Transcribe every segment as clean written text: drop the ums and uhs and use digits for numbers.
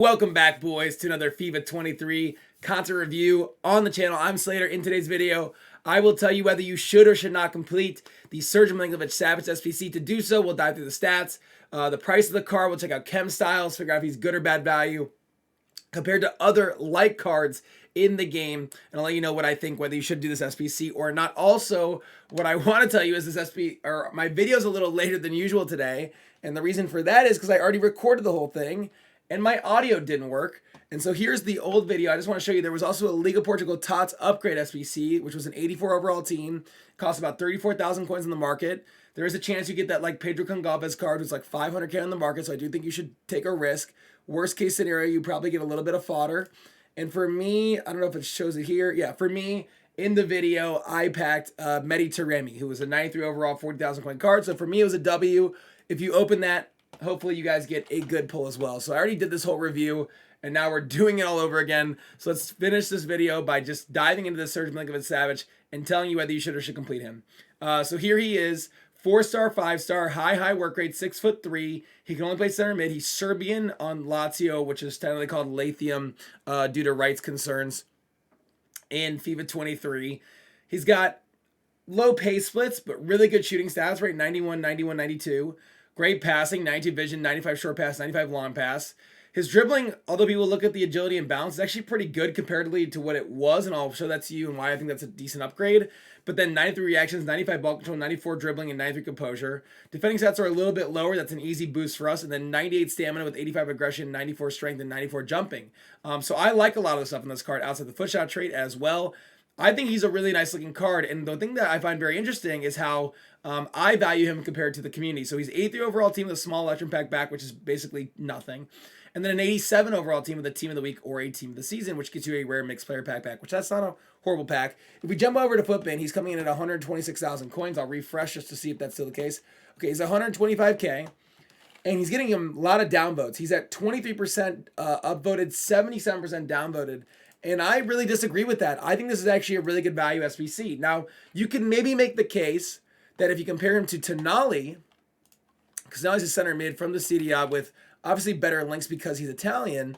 Welcome back, boys, to another FIFA 23 content review on the channel. I'm Slater. In today's video, I will tell you whether you should or should not complete the TOTS Milinkovic-Savic SBC. To do so, we'll dive through the stats, the price of the card, we'll check out chemstyles, figure out if he's good or bad value compared to other like cards in the game, and I'll let you know what I think, whether you should do this SBC or not. Also, what I want to tell you is this my video is a little later than usual today, and the reason for that is because I already recorded the whole thing, and my audio didn't work. And so here's the old video. I just want to show you there was also a Liga Portugal TOTS Upgrade SBC, which was an 84 overall team. It cost about 34,000 coins in the market. There is a chance you get that like Pedro Gonçalves card, who's like 500k on the market, so I do think you should take a risk. Worst case scenario, you probably get a little bit of fodder. And for me, I don't know if it shows it here. Yeah, for me, in the video, I packed Taremi, who was a 93 overall, 40,000 coin card. So for me, it was a W. If you open that, hopefully you guys get a good pull as well. So I already did this whole review, and now we're doing it all over again. So let's finish this video by just diving into the TOTS Milinkovic-Savic and telling you whether you should or should complete him. So here he is, 4-star, 5-star, high work rate, 6'3". He can only play center mid. He's Serbian on Lazio, which is technically called Latium due to rights concerns in FIFA 23. He's got low pace splits, but really good shooting stats, right? 91, 91, 92. Great passing, 92 vision, 95 short pass, 95 long pass. His dribbling, although people look at the agility and balance, is actually pretty good comparatively to what it was, and I'll show that to you and why I think that's a decent upgrade. But then 93 reactions, 95 ball control, 94 dribbling, and 93 composure. Defending stats are a little bit lower. That's an easy boost for us. And then 98 stamina with 85 aggression, 94 strength, and 94 jumping. So I like a lot of the stuff in this card outside the foot shot trait as well. I think he's a really nice looking card, and the thing that I find very interesting is how I value him compared to the community. So he's 83 overall team with a small Electrum pack back, which is basically nothing. And then an 87 overall team with a team of the week or a team of the season, which gets you a rare mixed player pack back, which that's not a horrible pack. If we jump over to Footbin, he's coming in at 126,000 coins. I'll refresh just to see if that's still the case. Okay, he's 125k, and he's getting him a lot of downvotes. He's at 23% upvoted, 77% downvoted. And I really disagree with that. I think this is actually a really good value SBC. Now, you can maybe make the case that if you compare him to Tonali, because now he's a center mid from the Serie A with obviously better links because he's Italian,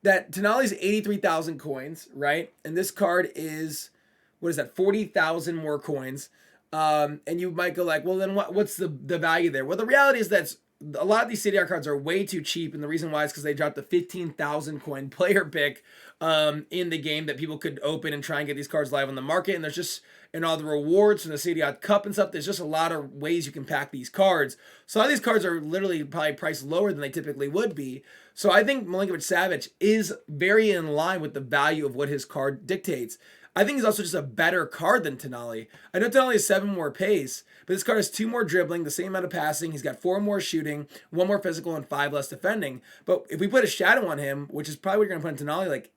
that Tonali's 83,000 coins, right? And this card is, what is that, 40,000 more coins. And you might go like, well, then what's the value there? Well, the reality is that a lot of these Serie A cards are way too cheap, and the reason why is because they dropped the 15,000 coin player pick in the game that people could open and try and get these cards live on the market. And there's just, and all the rewards from the Serie A Cup and stuff, there's just a lot of ways you can pack these cards. So a lot of these cards are literally probably priced lower than they typically would be. So I think Milinkovic-Savic is very in line with the value of what his card dictates. I think he's also just a better card than Tonali. I know Tonali has 7 more pace, but this card has 2 more dribbling, the same amount of passing. He's got 4 more shooting, 1 more physical, and 5 less defending. But if we put a shadow on him, which is probably what you're going to put on Tonali, like,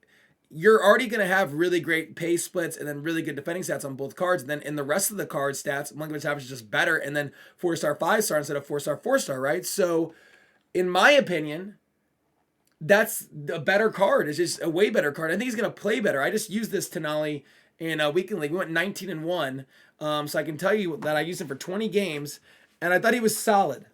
you're already going to have really great pace splits and then really good defending stats on both cards. And then in the rest of the card stats, Milinkovic-Savic is just better. And then 4-star, 5-star instead of 4-star, 4-star, right? So, in my opinion, that's a better card. It's just a way better card. I think he's going to play better. I just used this Tonali in a weekend league. We went 19-1. So I can tell you that I used him for 20 games, and I thought he was solid.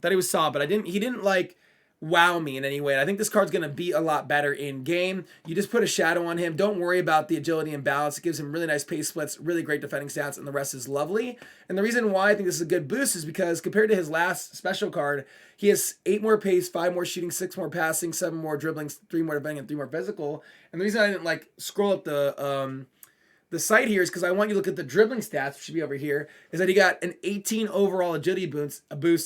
But he didn't like wow me in any way. And I think this card's going to be a lot better in game. You just put a shadow on him. Don't worry about the agility and balance. It gives him really nice pace splits, really great defending stats, and the rest is lovely. And the reason why I think this is a good boost is because compared to his last special card, he has 8 more pace, 5 more shooting, 6 more passing, 7 more dribbling, 3 more defending, and 3 more physical. And the reason I didn't like scroll up the site here is because I want you to look at the dribbling stats, which should be over here, is that he got an 18 overall agility boost,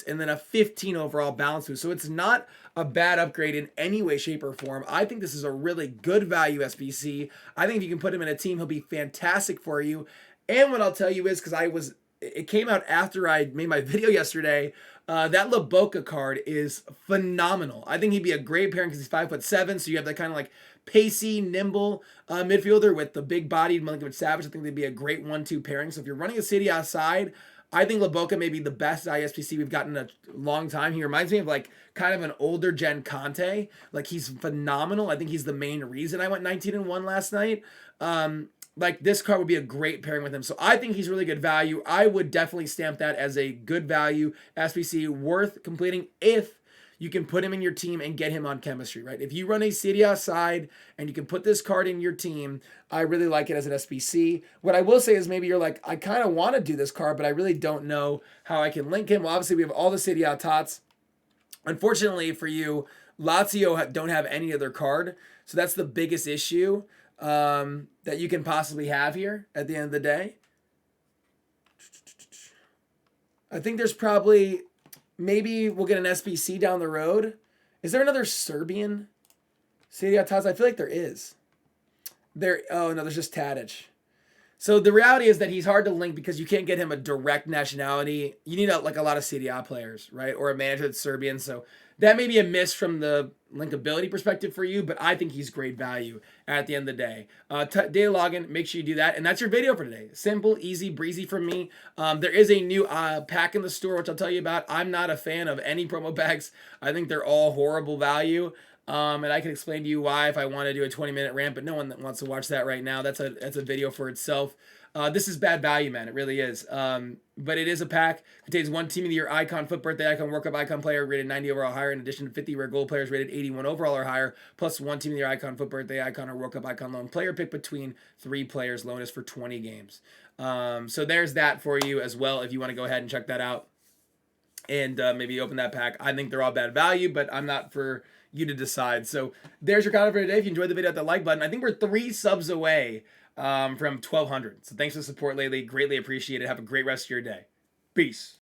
and then a 15 overall balance boost. So it's not a bad upgrade in any way, shape, or form. I think this is a really good value SBC. I think if you can put him in a team, he'll be fantastic for you. And what I'll tell you is, because it came out after I made my video yesterday, that Laboca card is phenomenal. I think he'd be a great pairing because he's 5'7", so you have that kind of like pacey, nimble midfielder with the big-bodied Milinkovic-Savic. I think they'd be a great 1-2 pairing. So if you're running a Serie A side, I think Laboca may be the best ISPC we've gotten in a long time. He reminds me of like kind of an older gen Conte. Like, he's phenomenal. I think he's the main reason I went 19-1 last night. Like, this card would be a great pairing with him. So I think he's really good value. I would definitely stamp that as a good value SBC worth completing if you can put him in your team and get him on chemistry, right? If you run a Serie A side and you can put this card in your team, I really like it as an SBC. What I will say is maybe you're like, I kind of want to do this card, but I really don't know how I can link him. Well, obviously we have all the Serie A TOTS. Unfortunately for you, Lazio don't have any other card. So that's the biggest issue that you can possibly have here at the end of the day. I think there's probably, maybe we'll get an SBC down the road. Is there another Serbian Serie A TOTS? I feel like there is. Oh no, there's just Tadic. So the reality is that he's hard to link because you can't get him a direct nationality. You need like a lot of Serie A players, right? Or a manager that's Serbian. So that may be a miss from the linkability perspective for you, but I think he's great value at the end of the day. Data login, make sure you do that. And that's your video for today. Simple, easy, breezy for me. There is a new pack in the store, which I'll tell you about. I'm not a fan of any promo packs. I think they're all horrible value. And I can explain to you why if I want to do a 20-minute rant, but no one wants to watch that right now. That's a video for itself. This is bad value, man. It really is. But it is a pack. Contains one Team of the Year icon, FUT birthday icon, World Cup icon player rated 90 overall higher, in addition to 50 rare gold players rated 81 overall or higher, plus one Team of the Year icon, FUT birthday icon, or World Cup icon loan player pick between 3 players. Loan is for 20 games. So there's that for you as well if you want to go ahead and check that out and maybe open that pack. I think they're all bad value, but I'm not for you to decide. So there's your content for today. If you enjoyed the video, hit that like button. I think we're 3 subs away from 1,200. So thanks for the support lately. Greatly appreciate it. Have a great rest of your day. Peace.